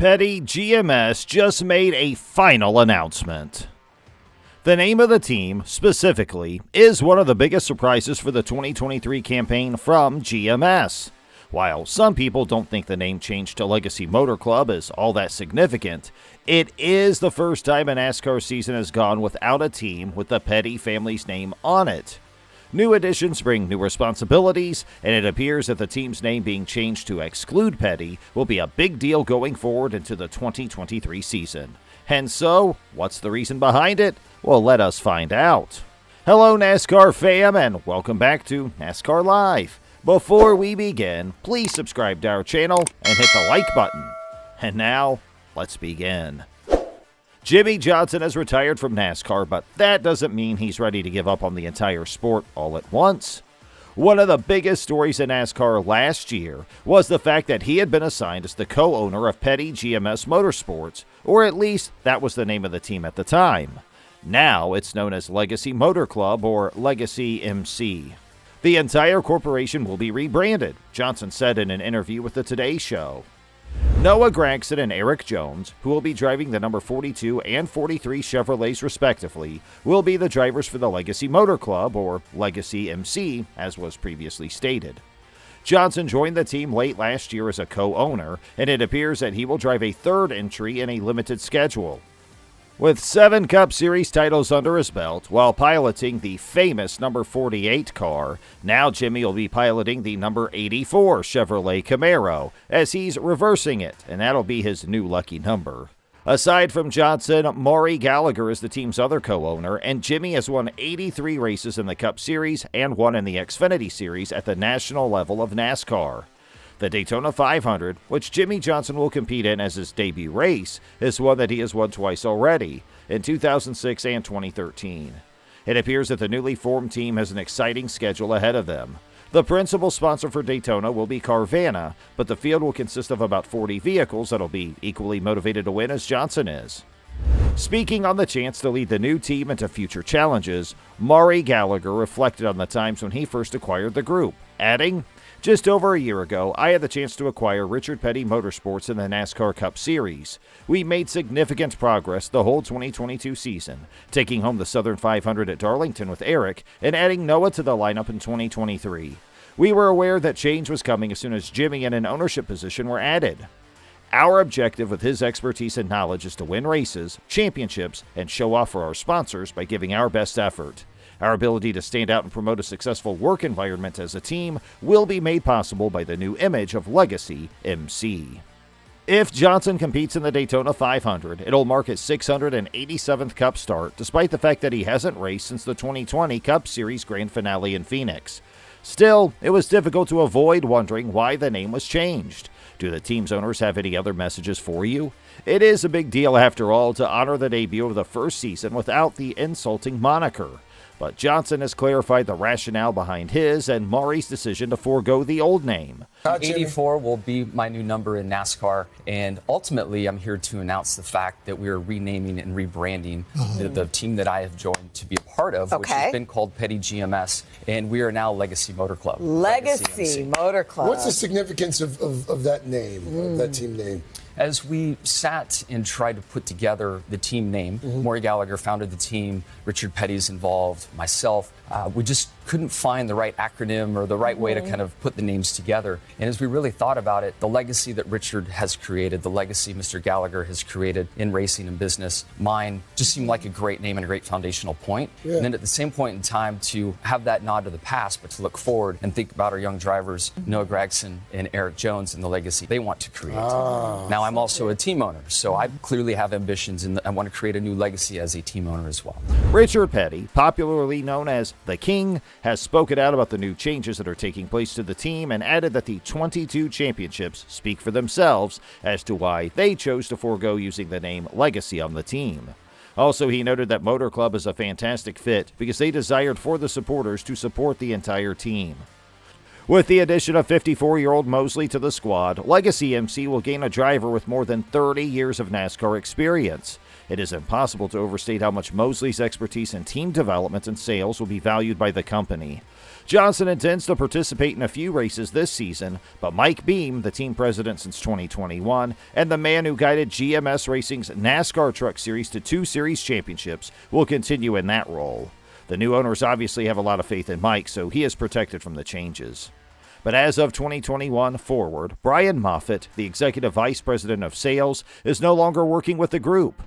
Petty GMS just made a final announcement. The name of the team, specifically, is one of the biggest surprises for the 2023 campaign from GMS. While some people don't think the name change to Legacy Motor Club is all that significant, it is the first time a NASCAR season has gone without a team with the Petty family's name on it. New additions bring new responsibilities, and it appears that the team's name being changed to Exclude Petty will be a big deal going forward into the 2023 season. And so, what's the reason behind it? Well, let us find out. Hello, NASCAR fam, and welcome back to NASCAR Live. Before we begin, please subscribe to our channel and hit the like button. And now, let's begin. Jimmie Johnson has retired from NASCAR, but that doesn't mean he's ready to give up on the entire sport all at once. One of the biggest stories in NASCAR last year was the fact that he had been assigned as the co-owner of Petty GMS Motorsports, or at least that was the name of the team at the time. Now it's known as Legacy Motor Club, or Legacy MC. The entire corporation will be rebranded, Johnson said in an interview with the Today Show. Noah Gragson and Eric Jones, who will be driving the number 42 and 43 Chevrolets respectively, will be the drivers for the Legacy Motor Club, or Legacy MC, as was previously stated. Johnson joined the team late last year as a co-owner, and it appears that he will drive a third entry in a limited schedule. With 7 Cup Series titles under his belt while piloting the famous number 48 car, now Jimmie will be piloting the number 84 Chevrolet Camaro, as he's reversing it, and that'll be his new lucky number. Aside from Johnson, Maury Gallagher is the team's other co-owner, and Jimmie has won 83 races in the Cup Series and 1 in the Xfinity Series at the national level of NASCAR. The Daytona 500, which Jimmie Johnson will compete in as his debut race, is one that he has won twice already, in 2006 and 2013. It appears that the newly formed team has an exciting schedule ahead of them. The principal sponsor for Daytona will be Carvana, but the field will consist of about 40 vehicles that'll be equally motivated to win as Johnson is. Speaking on the chance to lead the new team into future challenges, Maury Gallagher reflected on the times when he first acquired the group, adding, "Just over a year ago, I had the chance to acquire Richard Petty Motorsports in the NASCAR Cup Series. We made significant progress the whole 2022 season, taking home the Southern 500 at Darlington with Eric and adding Noah to the lineup in 2023. We were aware that change was coming as soon as Jimmie and an ownership position were added. Our objective with his expertise and knowledge is to win races, championships, and show off for our sponsors by giving our best effort. Our ability to stand out and promote a successful work environment as a team will be made possible by the new image of Legacy MC." If Johnson competes in the Daytona 500, it'll mark his 687th Cup start, despite the fact that he hasn't raced since the 2020 Cup Series Grand Finale in Phoenix. Still, it was difficult to avoid wondering why the name was changed. Do the team's owners have any other messages for you? It is a big deal, after all, to honor the debut of the first season without the insulting moniker. But Johnson has clarified the rationale behind his and Maury's decision to forego the old name. 84 will be my new number in NASCAR, and ultimately I'm here to announce the fact that we are renaming and rebranding the team that I have joined to be a part of, which has been called Petty GMS, and we are now Legacy Motor Club. Legacy Motor Club. What's the significance of that name, of that team name? As we sat and tried to put together the team name, Maury Gallagher founded the team, Richard Petty's involved, myself. We just couldn't find the right acronym or the right way to kind of put the names together. And as we really thought about it, the legacy that Richard has created, the legacy Mr. Gallagher has created in racing and business, mine just seemed like a great name and a great foundational point. Yeah. And then at the same point in time, to have that nod to the past, but to look forward and think about our young drivers, Noah Gragson and Eric Jones, and the legacy they want to create. Now, I'm also a team owner, so I clearly have ambitions, and I want to create a new legacy as a team owner as well. Richard Petty, popularly known as the King, has spoken out about the new changes that are taking place to the team and added that the 22 championships speak for themselves as to why they chose to forego using the name Legacy on the team. Also, he noted that Motor Club is a fantastic fit because they desired for the supporters to support the entire team. With the addition of 54-year-old Mosley to the squad, Legacy MC will gain a driver with more than 30 years of NASCAR experience. It is impossible to overstate how much Mosley's expertise in team development and sales will be valued by the company. Johnson intends to participate in a few races this season, but Mike Beam, the team president since 2021, and the man who guided GMS Racing's NASCAR Truck Series to 2 series championships, will continue in that role. The new owners obviously have a lot of faith in Mike, so he is protected from the changes. But as of 2021 forward, Brian Moffitt, the executive vice president of sales, is no longer working with the group.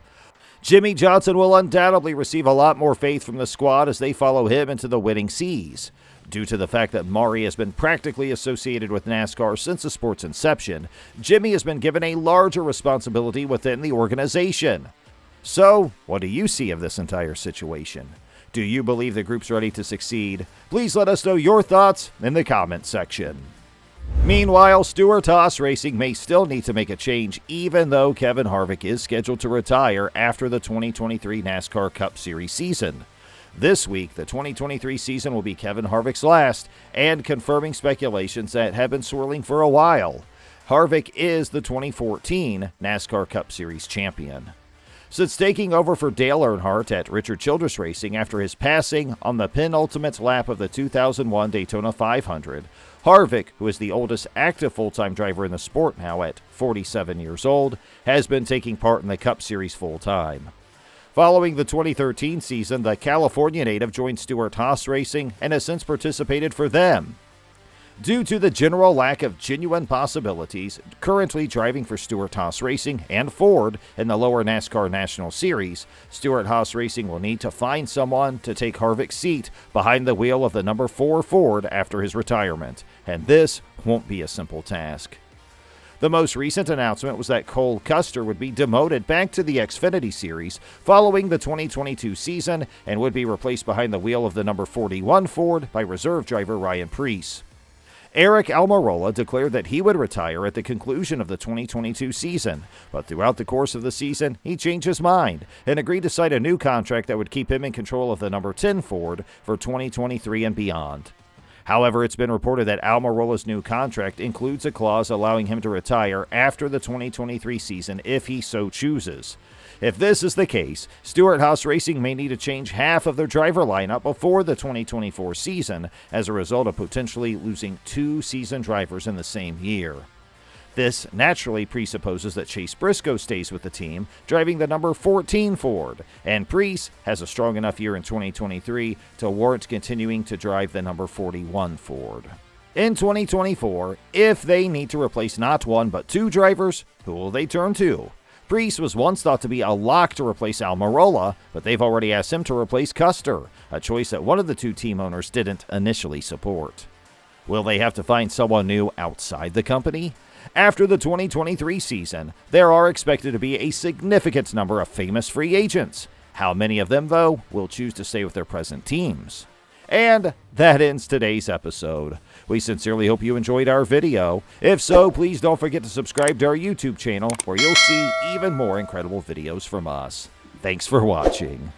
Jimmie Johnson will undoubtedly receive a lot more faith from the squad as they follow him into the winning seas. Due to the fact that Maury has been practically associated with NASCAR since the sport's inception, Jimmie has been given a larger responsibility within the organization. So, what do you see of this entire situation? Do you believe the group's ready to succeed? Please let us know your thoughts in the comment section. Meanwhile, Stewart-Haas Racing may still need to make a change, even though Kevin Harvick is scheduled to retire after the 2023 NASCAR Cup Series season. This week, the 2023 season will be Kevin Harvick's last, and confirming speculations that have been swirling for a while. Harvick is the 2014 NASCAR Cup Series champion. Since taking over for Dale Earnhardt at Richard Childress Racing after his passing on the penultimate lap of the 2001 Daytona 500, Harvick, who is the oldest active full-time driver in the sport now at 47 years old, has been taking part in the Cup Series full-time. Following the 2013 season, the California native joined Stewart-Haas Racing and has since participated for them. Due to the general lack of genuine possibilities currently driving for Stewart-Haas Racing and Ford in the lower NASCAR National Series, Stewart-Haas Racing will need to find someone to take Harvick's seat behind the wheel of the number 4 Ford after his retirement, and this won't be a simple task. The most recent announcement was that Cole Custer would be demoted back to the Xfinity Series following the 2022 season and would be replaced behind the wheel of the number 41 Ford by reserve driver Ryan Preece. Eric Almirola declared that he would retire at the conclusion of the 2022 season, but throughout the course of the season, he changed his mind and agreed to sign a new contract that would keep him in control of the number 10 Ford for 2023 and beyond. However, it's been reported that Almirola's new contract includes a clause allowing him to retire after the 2023 season if he so chooses. If this is the case, Stewart-Haas Racing may need to change half of their driver lineup before the 2024 season as a result of potentially losing 2 seasoned drivers in the same year. This naturally presupposes that Chase Briscoe stays with the team, driving the number 14 Ford, and Preece has a strong enough year in 2023 to warrant continuing to drive the number 41 Ford. In 2024, if they need to replace not 1 but 2 drivers, who will they turn to? Preece was once thought to be a lock to replace Almirola, but they've already asked him to replace Custer, a choice that one of the 2 team owners didn't initially support. Will they have to find someone new outside the company? After the 2023 season, there are expected to be a significant number of famous free agents. How many of them, though, will choose to stay with their present teams? And that ends today's episode. We sincerely hope you enjoyed our video. If so, please don't forget to subscribe to our YouTube channel where you'll see even more incredible videos from us. Thanks for watching.